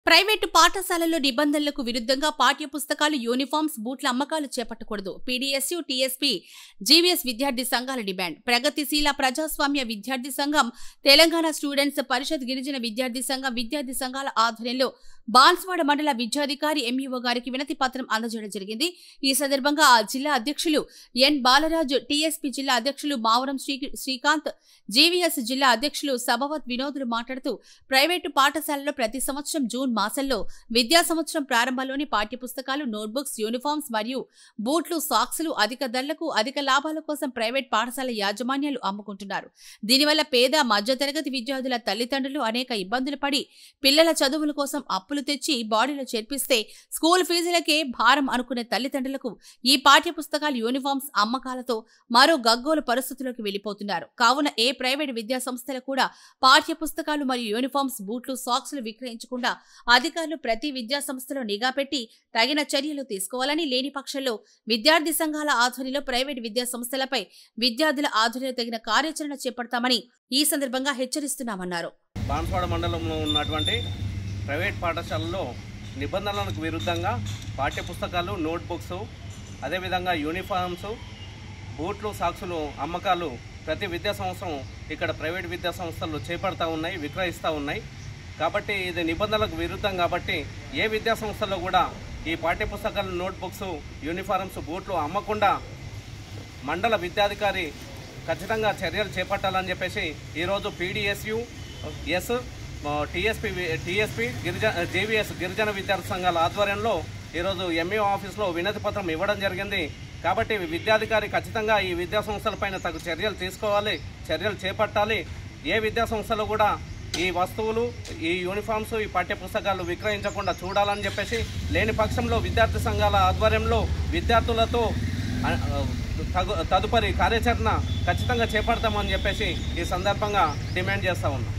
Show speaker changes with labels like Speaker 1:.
Speaker 1: Private పాఠశాలల్లో నిబంధనలకు విరుద్ధంగా పాఠ్య పుస్తకాలు, యూనిఫామ్స్, బూట్ల అమ్మకాలు చేపట్టకూడదు. పీడీఎస్యూ, టీఎస్పీ, జీవీఎస్ విద్యార్థి సంఘాల డిమాండ్. ప్రగతిశీల ప్రజాస్వామ్య విద్యార్థి సంఘం, తెలంగాణ స్టూడెంట్స్ పరిషత్, గిరిజన విద్యార్థి సంఘం విద్యార్థి సంఘాల ఆధ్వర్యంలో బాన్స్వాడ మండల విద్యాధికారి ఎంఈఓ గారికి వినతి పత్రం అందజేయడం జరిగింది. ఈ సందర్భంగా ఆ జిల్లా అధ్యక్షులు ఎన్ బాలరాజు, టీఎస్పీ జిల్లా అధ్యక్షులు మావరం శ్రీకాంత్, జీవీఎస్ జిల్లా అధ్యక్షులు సభవత్ వినోదులు మాట్లాడుతూ ప్రైవేటు పాఠశాలలో ప్రతి సంవత్సరం జూన్ మాసంలో విద్యా సంవత్సరం ప్రారంభంలోని పాఠ్యపుస్తకాలు, నోట్బుక్స్, యూనిఫామ్స్ మరియు బూట్లు, సాక్సులు అధిక ధరలకు, అధిక లాభాల కోసం ప్రైవేట్ పాఠశాల యాజమాన్యాలు అమ్ముకుంటున్నారు. దీనివల్ల పేద, మధ్యతరగతి విద్యార్థుల తల్లిదండ్రులు అనేక ఇబ్బందులు పడి పిల్లల చదువుల కోసం అప్పులు తెచ్చి బాడీలో చేర్పిస్తే స్కూల్ ఫీజులకే భారం అనుకునే తల్లిదండ్రులకు ఈ పాఠ్య పుస్తకాలు, యూనిఫామ్స్ అమ్మకాలతో మరో గగ్గోలు పరిస్థితుల్లోకి వెళ్లిపోతున్నారు. కావున ఏ ప్రైవేట్ విద్యా సంస్థలు కూడా పాఠ్య పుస్తకాలు మరియు యూనిఫామ్స్, బూట్లు, సాక్సులు విక్రయించకుండా అధికారులు ప్రతి విద్యా సంస్థలో నిఘా పెట్టి తగిన చర్యలు తీసుకోవాలని, లేని పక్షంలో విద్యార్థి సంఘాల ఆధ్వర్యంలో ప్రైవేట్ విద్యా సంస్థలపై విద్యార్థుల ఆధ్వర్యంలో తగిన కార్యాచరణ చేపడతామని ఈ సందర్భంగా హెచ్చరిస్తున్నామన్నారు.
Speaker 2: బాన్స్వాడ మండలంలో ఉన్నటువంటి ప్రైవేట్ పాఠశాలలో నిబంధనలకు విరుద్ధంగా పాఠ్యపుస్తకాలు, నోట్బుక్స్, అదేవిధంగా యూనిఫామ్స్, బూట్లు, సాక్సులు అమ్మకాలు ప్రతి విద్యా సంవత్సరం ఇక్కడ ప్రైవేట్ విద్యా సంస్థలు చేపడతా ఉన్నాయి, విక్రయిస్తూ ఉన్నాయి. కాబట్టి ఇది నిబంధనలకు విరుద్ధం. కాబట్టి ఏ విద్యా సంస్థల్లో కూడా ఈ పాఠ్యపుస్తకాలు, నోట్బుక్స్, యూనిఫామ్స్, బూట్లు అమ్మకుండా మండల విద్యాధికారి ఖచ్చితంగా చర్యలు చేపట్టాలని చెప్పేసి ఈరోజు పీడీఎస్యూ, టీఎస్పీ, జీవీఎస్ గిరిజన విద్యార్థి సంఘాల ఆధ్వర్యంలో ఈరోజు ఎంఈఓ ఆఫీస్లో వినతి పత్రం ఇవ్వడం జరిగింది. కాబట్టి విద్యాధికారి ఖచ్చితంగా ఈ విద్యా సంస్థలపైన తగు చర్యలు తీసుకోవాలి, చర్యలు చేపట్టాలి. ఏ విద్యా సంస్థలు కూడా ఈ వస్తువులు, ఈ యూనిఫామ్స్, ఈ పాఠ్యపుస్తకాలు విక్రయించకుండా చూడాలని చెప్పేసి, లేని పక్షంలో విద్యార్థి సంఘాల ఆధ్వర్యంలో విద్యార్థులతో తదుపరి కార్యాచరణ ఖచ్చితంగా చేపడతామని చెప్పేసి ఈ సందర్భంగా డిమాండ్ చేస్తూ ఉన్నాం.